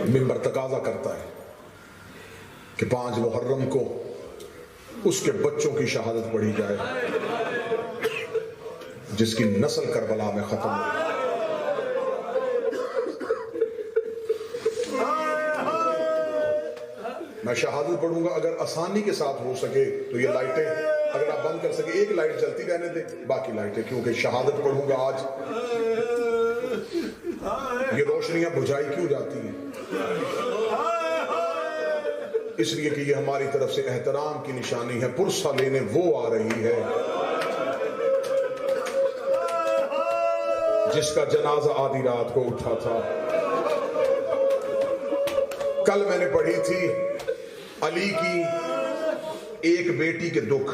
منبر تقاضا کرتا ہے کہ 5 محرم کو اس کے بچوں کی شہادت پڑھی جائے جس کی نسل کربلا میں ختم ہوئی۔ میں شہادت پڑھوں گا، اگر آسانی کے ساتھ ہو سکے تو یہ لائٹیں اگر آپ بند کر سکے، ایک لائٹ جلتی رہنے دیں، باقی لائٹیں، کیونکہ شہادت پڑھوں گا آج یہ روشنیاں بجھائی کیوں جاتی ہیں؟ اس لیے کہ یہ ہماری طرف سے احترام کی نشانی ہے۔ پرسہ لینے وہ آ رہی ہے جس کا جنازہ آدھی رات کو اٹھا تھا۔ کل میں نے پڑھی تھی علی کی ایک بیٹی کے دکھ،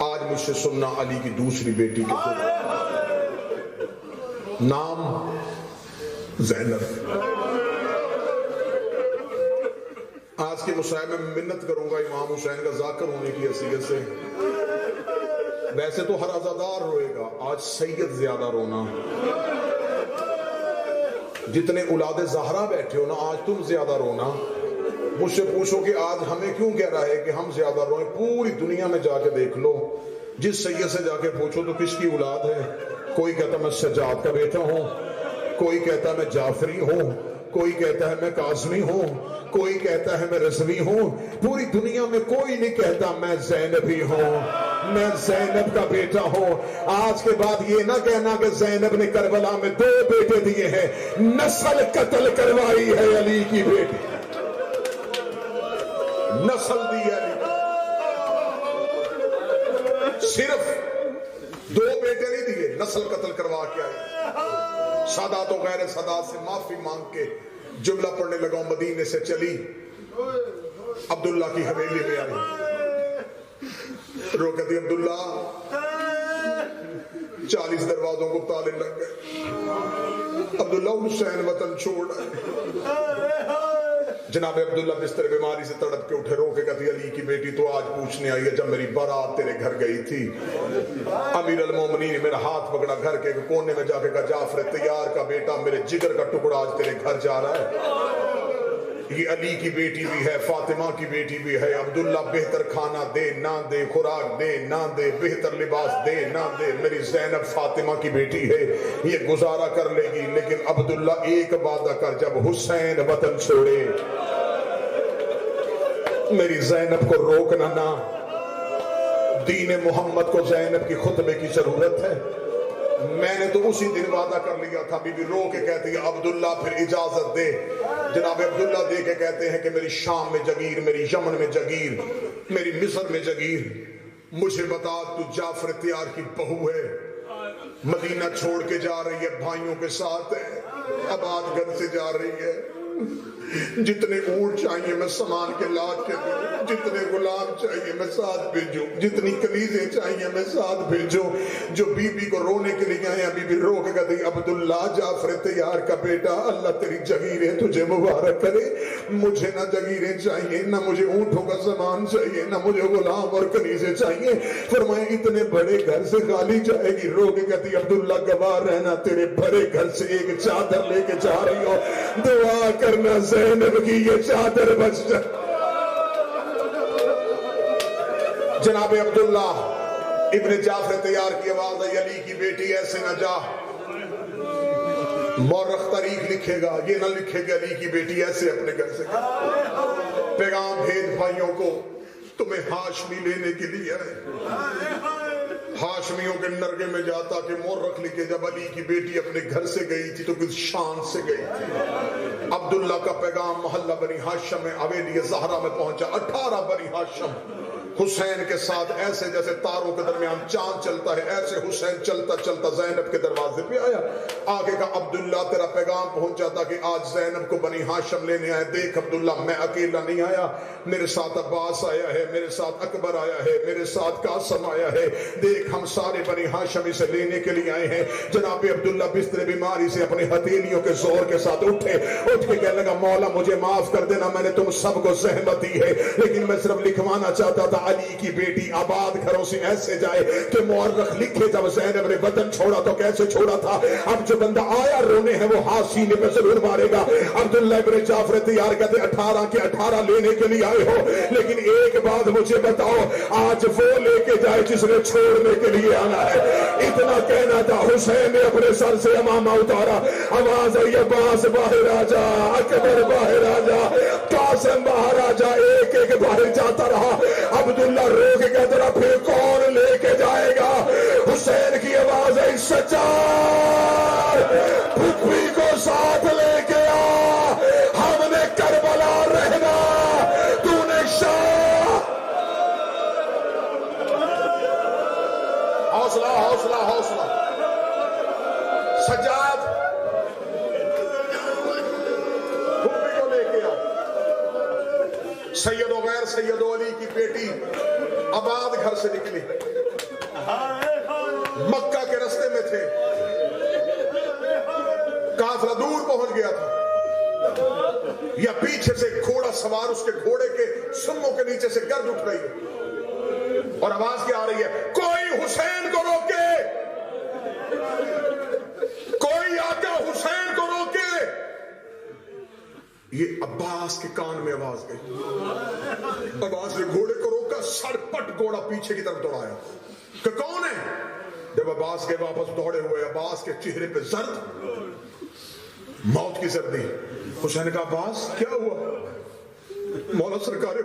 آج مجھ سے سننا علی کی دوسری بیٹی کے دکھ۔ نام زینب۔ آج کے مصاحبے میں منت کروں گا امام حسین کا ذاکر ہونے کی حیثیت سے، ویسے تو ہر عزادار روئے گا، آج سید زیادہ رونا۔ جتنے اولاد زہرا بیٹھے ہو نا، آج تم زیادہ رونا۔ مجھ سے پوچھو کہ آج ہمیں کیوں کہہ رہا ہے کہ ہم زیادہ روئیں؟ پوری دنیا میں جا کے دیکھ لو، جس سید سے جا کے پوچھو تو کس کی اولاد ہے؟ کوئی کہتا میں سجاد کا بیٹا ہوں، کوئی کہتا میں جعفری ہوں، کوئی کہتا ہے میں قاسمی ہوں، کوئی کہتا ہے میں رضوی ہوں۔ پوری دنیا میں کوئی نہیں کہتا میں زینبی ہوں، میں زینب کا بیٹا ہوں۔ آج کے بعد یہ نہ کہنا کہ زینب نے کربلا میں 2 بیٹے دیے ہیں، نسل قتل کروائی ہے علی کی بیٹی، نسل دی ہے علی، صرف 2 بیٹے نہیں دیے، نسل قتل کروا کے آئے۔ سادات و غیر سادات سے معافی مانگ کے جملہ پڑھنے لگا، مدینے سے چلی عبداللہ کی حویلی میں آئی، رو کہتی عبداللہ 40 دروازوں کو تالے لگ گئے، عبداللہ حسین وطن چھوڑ آئے۔ جناب عبداللہ بستر بیماری سے تڑپ کے اٹھے، رو کے کہتی علی کی بیٹی تو آج پوچھنے آئی ہے جب میری بارات تیرے گھر گئی تھی، امیر المومنین نے میرا ہاتھ پکڑا گھر کے کونے میں جا کے کہا جعفر تیار کا بیٹا میرے جگر کا ٹکڑا آج تیرے گھر جا رہا ہے۔ یہ علی کی بیٹی بھی ہے، فاطمہ کی بیٹی بھی ہے۔ عبداللہ بہتر کھانا دے نہ دے، خوراک دے نہ دے، بہتر لباس دے نہ دے، میری زینب فاطمہ کی بیٹی ہے، یہ گزارا کر لے گی، لیکن عبداللہ ایک وعدہ کر، جب حسین وطن چھوڑے میری زینب کو روکنا نہ۔ دین محمد کو زینب کی خطبے کی ضرورت ہے۔ میں نے تو اسی دن وعدہ کر لیا تھا۔ بی بی رو کے کہتی ہے عبداللہ پھر اجازت دے۔ جناب عبداللہ دے کے کہتے ہیں کہ میری شام میں جگیر، میری یمن میں جگیر، میری مصر میں جگیر، مجھے بتا تو جعفر تیار کی بہو ہے، مدینہ چھوڑ کے جا رہی ہے، بھائیوں کے ساتھ ہے، آباد گھر سے جا رہی ہے، جتنے اونٹ چاہیے میں سامان کے لاد کے دوں، جتنے غلام چاہیے میں ساتھ بھیجوں، جتنی کلیزیں چاہیے میں ساتھ بھیجوں۔ جو بی بی کو رونے کے لیے آئے ہیں، بی بی رو کے کہتے ہیں عبداللہ جعفر تیار کا بیٹا، اللہ تیری جگیریں تجھے مبارک کرے، مجھے نہ جگیریں چاہیے، نہ مجھے اونٹوں کا سامان چاہیے، نہ مجھے غلام اور کلیزیں چاہیے۔ فرمائے اتنے بڑے گھر سے خالی جائے گی؟ رو کے کہتی عبداللہ گواہ رہنا تیرے بڑے گھر سے ایک چادر لے کے جا رہی ہو، دعا کرنا زینب کی یہ چادر بچ جائے۔ جناب عبداللہ ابن جعفر تیار کی آواز ہے، علی کی بیٹی ایسے نہ جا، مورخ تاریخ لکھے گا، یہ نہ لکھے گا علی کی بیٹی ایسے اپنے گھر سے پیغام بھیج بھائیوں کو، تمہیں ہاشمی لینے کے لیے ہے۔ ہاشمیوں کے نرگے میں جاتا کہ مورخ لکھے جب علی کی بیٹی اپنے گھر سے گئی تھی تو کس شان سے گئی تھی۔ عبداللہ کا پیغام محلہ بنی ہاشم میں حویلی زہرا میں پہنچا۔ 18 بنی ہاشم حسین کے ساتھ ایسے جیسے تاروں کے درمیان چاند چلتا ہے، ایسے حسین چلتا چلتا زینب کے دروازے پہ آیا۔ آگے کا عبداللہ تیرا پیغام پہنچا تھا کہ آج زینب کو بنی ہاشم لینے آئے۔ دیکھ عبداللہ میں اکیلا نہیں آیا، میرے ساتھ عباس آیا ہے، میرے ساتھ اکبر آیا ہے، میرے ساتھ قاسم آیا ہے، دیکھ ہم سارے بنی ہاشم اسے لینے کے لیے آئے ہیں۔ جناب عبداللہ بستر بیماری سے اپنے ہتھیلیوں کے زور کے ساتھ اٹھے، اٹھ کے کہنے لگا مولا مجھے معاف کر دینا، میں نے تم سب کو زحمت دی ہے، لیکن میں صرف لکھوانا چاہتا تھا علی کی بیٹی آباد گھروں سے ایسے جائے کہ مورخ لکھے جب زینب نے وطن چھوڑا تو کیسے چھوڑا تھا. اب جو بندہ آیا رونے ہیں وہ ہاتھ سینے پہ ضرور مارے گا. عبداللہ ابن جعفر تیار کہتے 18 کے 18 لینے کے لیے آئے ہو, لیکن ایک بات مجھے بتاؤ, آج وہ لے کے جائے جس نے چھوڑنے کے لیے آنا ہے. اتنا کہنا تھا. حسین نے اپنے سر سے امامہ اتارا, آواز آئی عباس باہر آ جا, اکبر باہر آ جا, قاسم باہر آ جا. ایک ایک باہر جاتا رہا. عبداللہ رو کے کہتا رہا پھر کون لے کے جائے گا. حسین کی آواز آئی سجاد پھپھی کو ساتھ لے کے آ, ہم نے کربلا رہنا, تو نے شاہ. حوصلہ حوصلہ حوصلہ. سجاد پھپھی کو لے کے آ. سید و غیر سید و علی کی بیٹی آباد گھر سے نکلی, مکہ کے رستے میں تھے, کافلہ دور پہنچ گیا تھا, یا پیچھے سے گھوڑا سوار اس کے گھوڑے کے سموں کے نیچے سے گرد اٹھ رہی ہے اور آواز کیا آ رہی ہے, کوئی حسین کو روکے, کوئی آ کے حسین کو روکے. یہ عباس کے کان میں آواز گئی. عباس نے گھوڑے کو روکا, سر پٹ گھوڑا پیچھے کی طرف دوڑایا کہ کون ہے. جب عباس کے واپس دوڑے ہوئے, عباس کے چہرے پہ زرد, موت کی زردی. حسین کا عباس کیا ہوا؟ مولا سرکار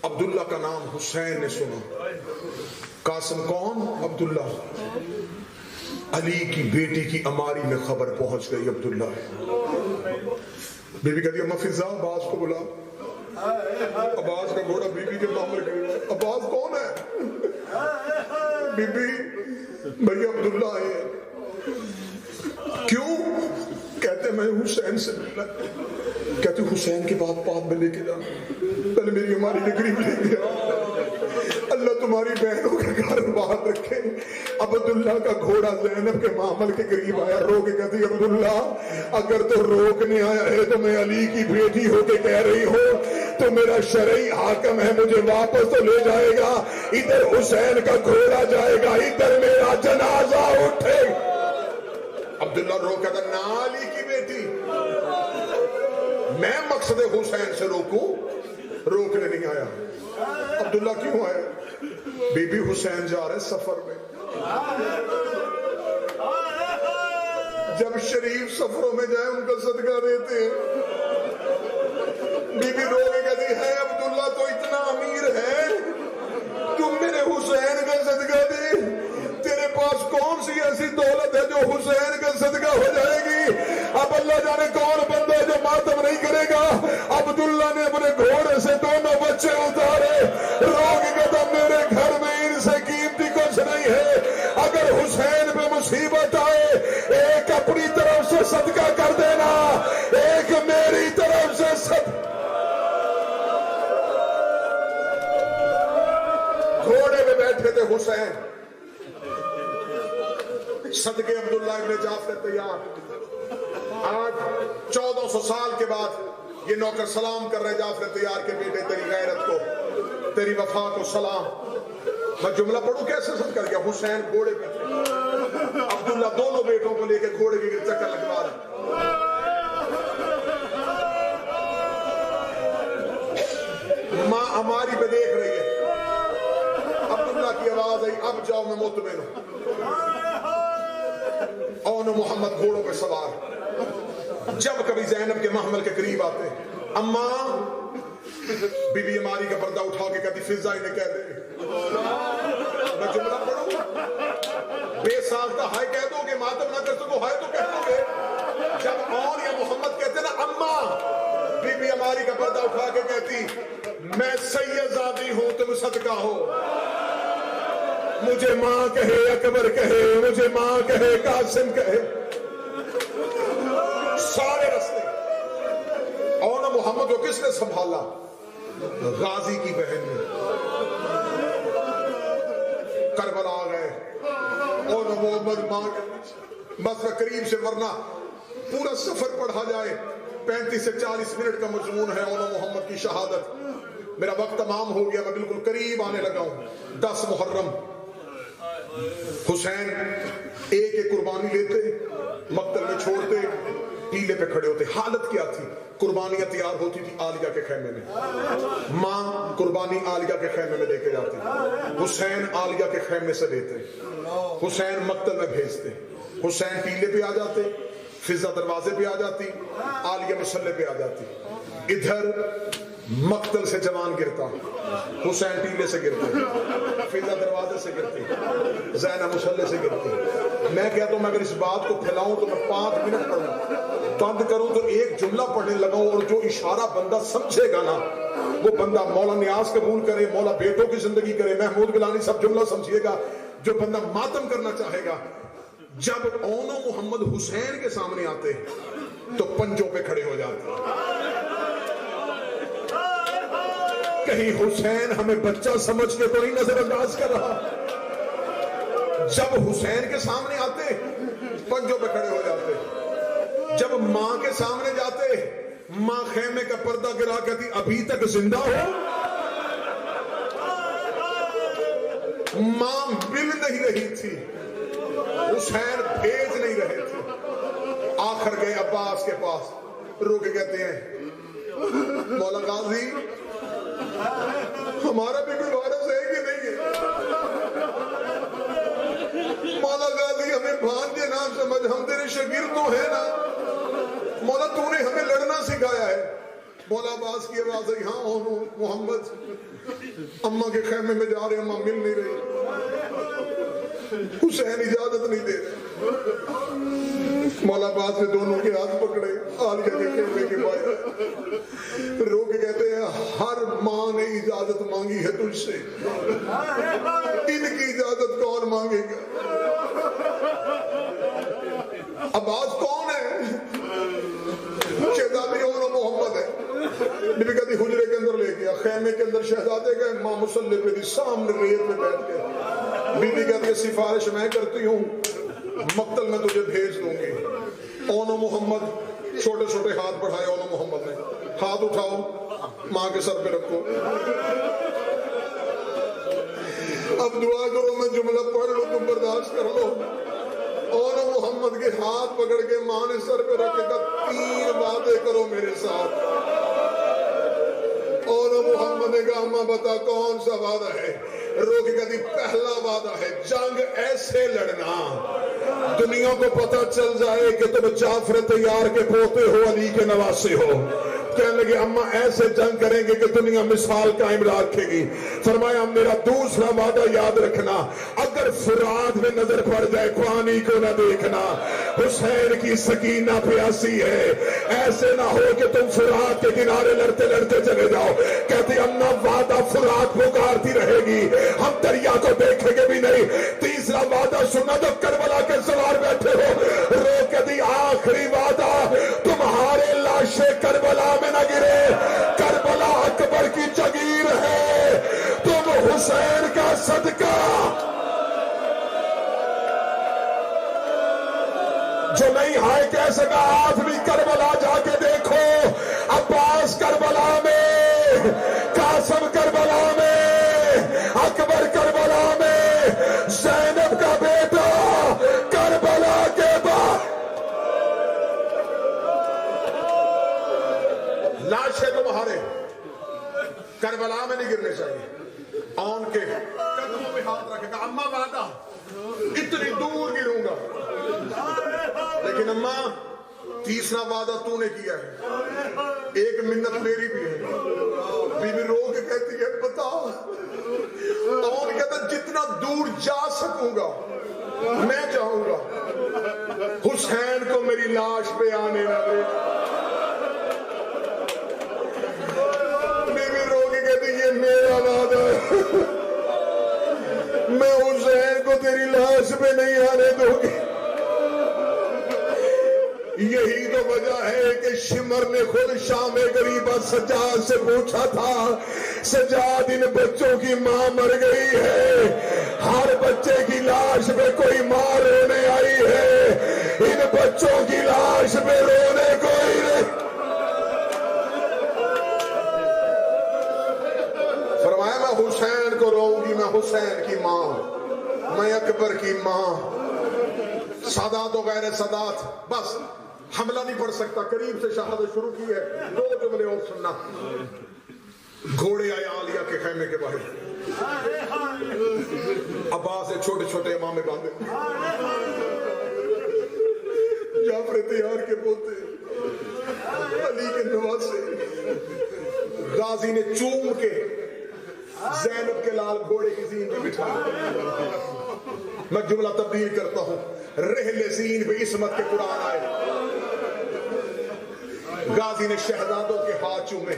عبداللہ کا نام حسین نے سنا. قاسم کون؟ عبداللہ. علی کی بیٹی کی اماری میں خبر پہنچ گئی عبداللہ ہے. بی بی کہتی اما فضا عباس کو بلا. عباس کا گھوڑا بی بی کے معاملے گئے. عباس کون ہے؟ بی بی بھئی عبداللہ ہے. کیوں؟ کہتے میں حسین سے ملنا. کہتے حسین کی بات میں لے کے جانا, پہلے میری ہماری نے قریب لے گیا. اللہ تمہاری بہنوں کا گھر باہر رکھے. عبداللہ کا گھوڑا زینب کے معامل کے قریب آیا, رو کے کہتی عبداللہ اگر تو روکنے آیا ہے تو میں علی کی بیٹی ہو کے کہہ رہی ہوں تو میرا شرعی حاکم ہے, مجھے واپس تو لے جائے گا. ادھر حسین کا گھوڑا جائے گا, ادھر میرا جنازہ اٹھے. عبداللہ رو کہتا نا علی کی بیٹی, میں مقصد حسین سے روکوں, روکنے نہیں آیا. عبداللہ کیوں آئے؟ بی بی حسین جا رہے سفر میں. جب شریف سفروں میں جائے ان کا صدقہ دیتے ہیں. بی بی رو کے کہتی ہے عبداللہ تو اتنا امیر ہے, تم میرے حسین کا صدقہ دے. تیرے پاس کون سی ایسی دولت ہے جو حسین کا صدقہ ہو جائے گی؟ اب اللہ جانے کون بندہ ہے جو ماتم نہیں کرے گا. عبداللہ نے اپنے گھوڑے سے دونوں بچے اتارے, رو کے کہتا میرے گھر میں ان سے قیمتی کچھ نہیں ہے. اگر حسین پہ مصیبت آئے, ایک اپنی طرف سے صدقہ کر دینا, ایک میری طرف سے صدقہ. گھوڑے پہ بیٹھے تھے حسین, صدقے عبداللہ ابن جعفر تیار. آج 1400 سال کے بعد یہ نوکر سلام کر رہے جعفر تیار کے بیٹے, تیری غیرت کو, تیری وفا کو سلام. میں جملہ پڑھوں کیسے صدقہ کیا. حسین گھوڑے پہ تھے, عبداللہ دونوں بیٹوں کو لے کے گھوڑے کے چکر لگوا رہا. ماں ہماری پہ دیکھ رہی ہے. عبداللہ کی آواز آئی اب جاؤ میں مطمئن ہوں. اون محمد گھوڑوں پہ سوار, جب کبھی زینب کے محمل کے قریب آتے, اماں, بی بی ہماری کا پردہ اٹھا کے کہتی فضا انہیں کہہ دے. میں جملہ پڑھوں, بے ساختہ ہائے کہہ دو گے, ماتم نہ کر سکو ہائے تو کہہ دو گے. جب اون یا محمد کہتے نا اماں, بی بی ہماری کا پردہ اٹھا کے کہتی میں سید زادی ہوں, تم صدقہ ہو. مجھے ماں کہے, اکبر کہے, مجھے ماں کہے, قاسم کہے, سارے رستے. اور محمد کو کس نے سنبھالا؟ غازی کی بہن نے. کربلا آ گئے اور محمد ماں مسئلہ قریب سے, ورنہ پورا سفر پڑھا جائے 35 سے 40 منٹ کا مضمون ہے اور محمد کی شہادت. میرا وقت تمام ہو گیا، میں بالکل قریب آنے لگا ہوں۔ 10 محرم حسین ایک ایک قربانی لیتے، مقتل میں چھوڑتے، ٹیلے پہ کھڑے ہوتے۔ حالت کیا تھی؟ قربانیاں تیار ہوتی تھی عالیہ کے خیمے میں، ماں قربانی عالیہ کے خیمے میں دے کے جاتی، حسین عالیہ کے خیمے سے لیتے، حسین مقتل میں بھیجتے، حسین ٹیلے پہ آ جاتے، فضا دروازے پہ آ جاتی، عالیہ مسلح پہ آ جاتی۔ ادھر مقتل سے جوان گرتا، حسین ٹیلے سے گرتے، فضا دروازے سے گرتی، زینب مسلح سے گرتی۔ میں کہتا ہوں میں اگر اس بات کو پھیلاؤں تو میں 5 منٹ پڑھوں، بند کروں تو ایک جملہ پڑھنے لگاؤں، اور جو اشارہ بندہ سمجھے گا نا وہ بندہ مولا نیاز قبول کرے، مولا بیٹوں کی زندگی کرے، محمود گیلانی سب جملہ سمجھیے گا۔ جو بندہ ماتم کرنا چاہے گا، جب اون و محمد حسین کے سامنے آتے تو پنجوں پہ کھڑے ہو جاتے۔ کہیں حسین ہمیں بچہ سمجھ کے تو نہیں نظر انداز کر رہا؟ جب حسین کے سامنے آتے پنجوں پہ کھڑے ہو جاتے، جب ماں کے سامنے جاتے ماں خیمے کا پردہ گرا کہتی ابھی تک زندہ ہو؟ ماں مل نہیں رہی تھی، حسین بھیج نہیں رہے تھے۔ آخر گئے عباس کے پاس، رو کے کہتے ہیں مولا غازی ہمارا بھی کوئی وارث ہے کہ نہیں ہے؟ مولا غازی ہمیں بھانجے نہ سمجھ، ہم تیرے شاگرد تو ہیں نا، مولا تو نے ہمیں لڑنا سکھایا ہے۔ مولا عباس کی آواز ہے ہاں محمد اماں کے خیمے میں جا رہے، اماں مل نہیں رہی، حسین اجازت نہیں دے رہے۔ مولا عباس نے دونوں کے ہاتھ پکڑے، عالیہ کے خیمے کے باہر رو کے کہتے ہیں ہر ماں نے اجازت مانگی ہے تجھ سے، ان کی اجازت کون مانگے گا؟ عباس کون ہے؟ شہزادی اون و محمد ہے۔ نبی کہتی حجرے کے اندر لے گیا، خیمے کے اندر شہزادے گئے، ماں مسلح پہ دی سامنے ریت میں بیٹھ گئے۔ بی بی کہتی ہے سفارش میں کرتی ہوں، مقتل میں تجھے بھیج دوں گی۔ اون و محمد چھوٹے چھوٹے ہاتھ بڑھائے، اون و محمد نے ہاتھ اٹھاؤ ماں کے سر پہ رکھو، اب دعا کرو میں جملہ پڑھ لو تم برداشت کر لو۔ اون و محمد کے ہاتھ پکڑ کے ماں نے سر پہ رکھ کے کہا 3 وعدے کرو میرے ساتھ۔ اون و محمد نے کہا اماں بتا کون سا وعدہ ہے؟ رو کے کہتی پہلا وعدہ ہے جنگ ایسے لڑنا دنیا کو پتہ چل جائے کہ تم جعفر طیار کے پوتے ہو، علی کے نواسے ہو۔ کہنے لگے اماں ایسے جنگ کریں گے کہ دنیا مثال قائم رکھے گی۔ فرمایا میرا دوسرا وعدہ یاد رکھنا، اگر فرات میں نظر پڑ جائے خوانی کو نہ دیکھنا، حسین کی سکینہ پیاسی ہے، ایسے نہ ہو کہ تم فرات کے کنارے لڑتے لڑتے چلے جاؤ۔ کہتی اماں وعدہ فرات پکارتی رہے گی، ہم دریا کو دیکھیں گے بھی نہیں۔ تیسرا وعدہ سنا تو کربلا کے سوار بیٹھے ہو، رو کے دی آخری وعدہ تمہارے لاشیں کربلا میں نہ گرے، کربلا اکبر کی جگیر ہے، تم حسین کا صدقہ جو نہیں آئے کہہ سکا آپ بھی کربلا جا کے دیکھو، عباس کربلا میں، قاسم کربلا میں، اکبر کربلا میں، زینب کا بیٹا کربلا کے بعد لاشیں تمہارے کربلا میں نہیں گرنے چاہیے۔ آن کے قدموں پہ ہاتھ رکھے گا اماں وعدہ اتنی دور گروں گا، لیکن اماں تیسرا وعدہ تو نے کیا ہے، ایک منت میری بھی ہے۔ بی بی رو کے کہتی ہے بتا، اور کہتا جتنا دور جا سکوں گا میں جاؤں گا، حسین کو میری لاش پہ آنے نہ دے۔ بی بی رو کے کہتی یہ میرا وعدہ ہے، میں حسین کو تیری لاش پہ نہیں آنے دوں گی۔ یہی تو وجہ ہے کہ شمر نے خود شام غریبہ سجاد سے پوچھا تھا سجاد ان بچوں کی ماں مر گئی ہے، ہر بچے کی لاش پہ کوئی ماں رونے آئی ہے، ان بچوں کی لاش پہ رونے کوئی نہیں۔ حسین کی ماں، میں اکبر کی ماں، سادات و غیر سادات. بس حملہ نہیں پڑھ سکتا، قریب سے شہادت شروع کی ہے. 2 جملے اور سننا. گھوڑے آئے عالیہ کے خیمے کے باہر، عباس سے چھوٹے چھوٹے امامے باندھے، جعفر تیار کے پوتے، علی کے نواسے. غازی نے چوم کے زینب کے لال گھوڑے کی زین پہ بٹھا. میں جملہ تبدیل کرتا ہوں. رحل زین پہ عصمت کے قرآن آئے. غازی نے شہزادوں کے ہاتھ چومے.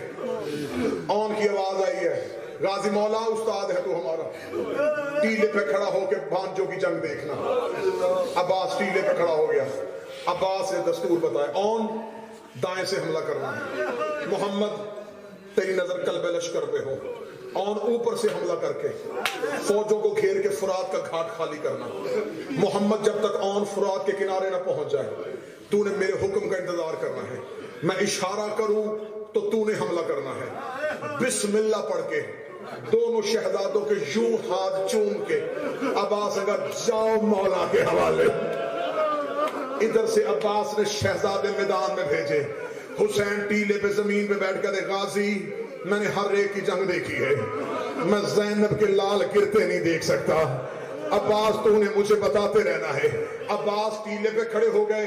آن کی آواز آئی ہے، غازی مولا استاد ہے تو ہمارا. ٹیلے پہ کھڑا ہو کے بھانجوں کی جنگ دیکھنا. عباس ٹیلے پہ کھڑا ہو گیا. عباس نے دستور بتایا، آن دائیں سے حملہ کرنا ہے. محمد تیری نظر قلب لشکر پہ ہو. آن اوپر سے حملہ کر کے فوجوں کو گھیر کے فرات کا گھاٹ خالی کرنا. محمد جب تک آن فرات کے کنارے نہ پہنچ جائے تو نے میرے حکم کا انتظار کرنا ہے. میں اشارہ کروں تو تو نے حملہ کرنا ہے. بسم اللہ پڑھ کے دونوں شہزادوں کے یوں ہاتھ چوم کے عباس اگر جاؤ مولا کے حوالے. ادھر سے عباس نے شہزادے میدان میں بھیجے. حسین ٹیلے پہ زمین پہ بیٹھ کر غازی میں نے ہر ایک کی جنگ دیکھی ہے، میں زینب کے لال گرتے نہیں دیکھ سکتا. عباس تو نے مجھے بتاتے رہنا ہے. عباس ٹیلے پہ کھڑے ہو گئے.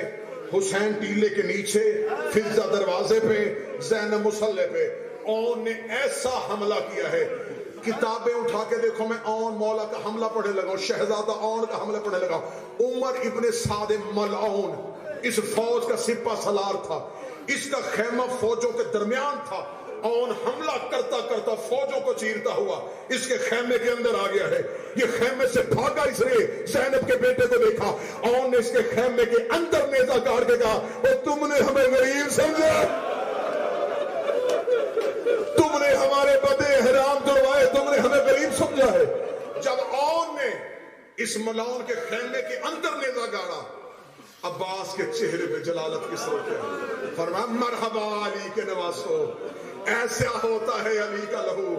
حسین ٹیلے کے نیچے، فضہ دروازے پہ، زینب مسلح پہ. اون نے ایسا حملہ کیا ہے، کتابیں اٹھا کے دیکھو. میں اون مولا کا حملہ پڑھنے لگا ہوں، شہزادہ اون کا حملہ پڑھنے لگا ہوں. عمر ابن سعد ملعون اس فوج کا سپہ سالار تھا. اس کا خیمہ فوجوں کے درمیان تھا. اون حملہ کرتا کرتا فوجوں کو چیرتا ہوا اس کے خیمے کے اندر آ گیا ہے. یہ خیمے سے بھاگا، اس نے زینب کے بیٹے کو دیکھا. اون نے اس کے خیمے کے اندر نیزہ کاٹ کے کہا، اور تم نے ہمیں غریب سمجھا، تم نے ہمارے بدے حرام دروائے، تم نے ہمیں غریب سمجھا ہے. جب اون نے اس ملعون کے خیمے کے اندر نیزہ گاڑا، عباس کے چہرے پہ جلالت کی صورت ہے. فرمایا مرحبا علی کے نواسو، ایسا ہوتا ہے علی کا لہو،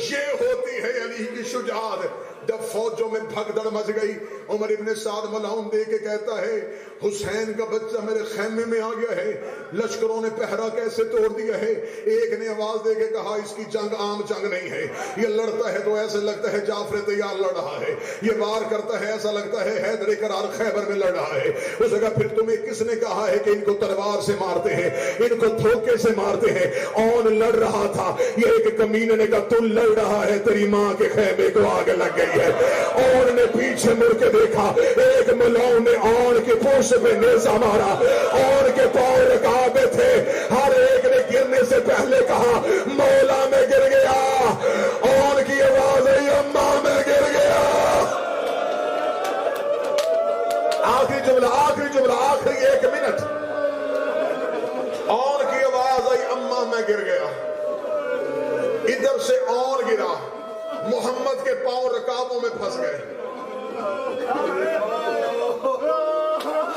یہ ہوتی ہے علی کی شجاعت. جب فوجوں میں بھگدڑ مچ گئی، عمر ابن سعد ملعون دے کے کہتا ہے، حسین کا بچہ میرے خیمے میں آ گیا ہے. لشکروں نے پہرا کیسے توڑ دیا ہے. ایک نے آواز دے کے کہا، اس کی جنگ عام جنگ نہیں ہے، یہ لڑتا ہے تو ایسے لگتا ہے جعفر تیار لڑ رہا ہے، یہ وار کرتا ہے ایسا لگتا ہے حیدر کرار خیبر میں لڑ رہا ہے. اس نے کہا، پھر تمہیں کس نے کہا ہے کہ ان کو تلوار سے مارتے ہیں، ان کو دھوکے سے مارتے ہیں. اون لڑ رہا تھا. یہ ایک کمینے نے کہا، تو لڑ رہا ہے، تیری ماں کے خیمے کو آگ لگ گئی ہے. اون نے پیچھے مڑ کے دیکھا، ایک ملعون نے اون کے پوش پہ نیزہ مارا. اون کے پاؤں رکابے تھے، ہر ایک نے گرنے سے پہلے کہا، مولا میں گر گیا. اون کی آواز آئی، اماں میں گر گیا. آخری جملہ، آخری جملہ، آخری 1 منٹ. اون کی آواز آئی، اماں میں گر گیا. ادھر سے اون گرا، محمد کے پاؤں رکابوں میں پھنس گئے.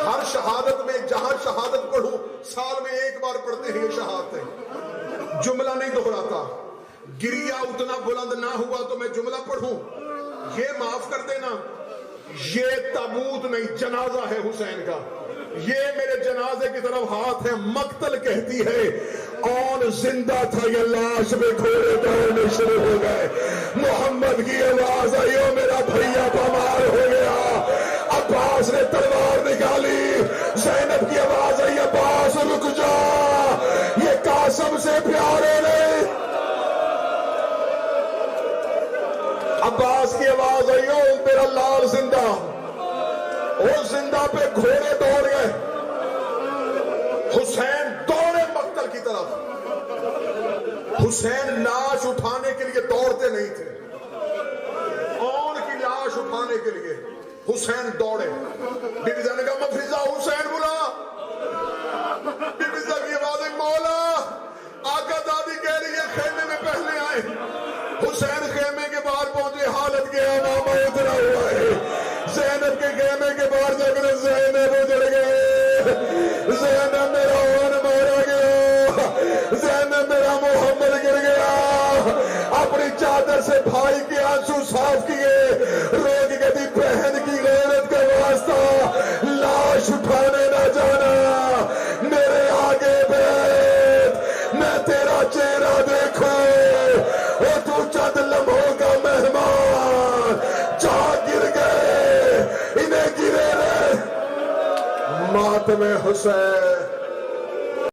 ہر شہادت میں، جہاں شہادت پڑھوں سال میں 1 بار پڑھتے ہیں یہ شہادتیں. جملہ نہیں دہراتا. گریا اتنا بلند نہ ہوا تو میں جملہ پڑھوں، یہ معاف کر دینا. یہ تابوت نہیں، جنازہ ہے حسین کا. یہ میرے جنازے کی طرف ہاتھ ہے. مقتل کہتی ہے اون زندہ تھا، یہ لاش میں گھوڑے دوڑنے شروع ہو گئے. محمد کی آواز آئی، او میرا بھیا بیمار ہو گیا. عباس نے تلوار نکالی. زینب کی آواز آئی، عباس رک جا، یہ قاسم سے پیارے نہیں. عباس کی آواز آئی، او میرا لال زندہ. وہ زندہ پہ گھوڑے دوڑ گئے. حسین دوڑے مقتل کی طرف. حسین لاش اٹھانے کے لیے دوڑتے نہیں تھے، اون کی لاش اٹھانے کے لیے حسین دوڑے. بی بی نے کہا، مفیزہ حسین بلا. بی بی کی آواز ہے، مولا آقا دادی کہہ رہی ہے خیمے میں پہلے آئے. حسین خیمے کے باہر پہنچے، حالت کے امامہ اترا ہوا ہے. زینب کے خیمے کے باہر جا کر زینب اجڑ گئے. زینب میرا اون مارا گیا، زینب میرا محمد گر گیا. اپنی چادر سے بھائی کے آنسو صاف کیے، رو کے کہتی بہن کی غیرت کا واسطہ لاش اٹھانے نہ جانا، میرے آگے بیٹھ، میں تیرا چہرہ دیکھوں، اور تو چند لمحوں کا مہمان، جا گر گئے انہیں گرے رہے۔ ماتم حسین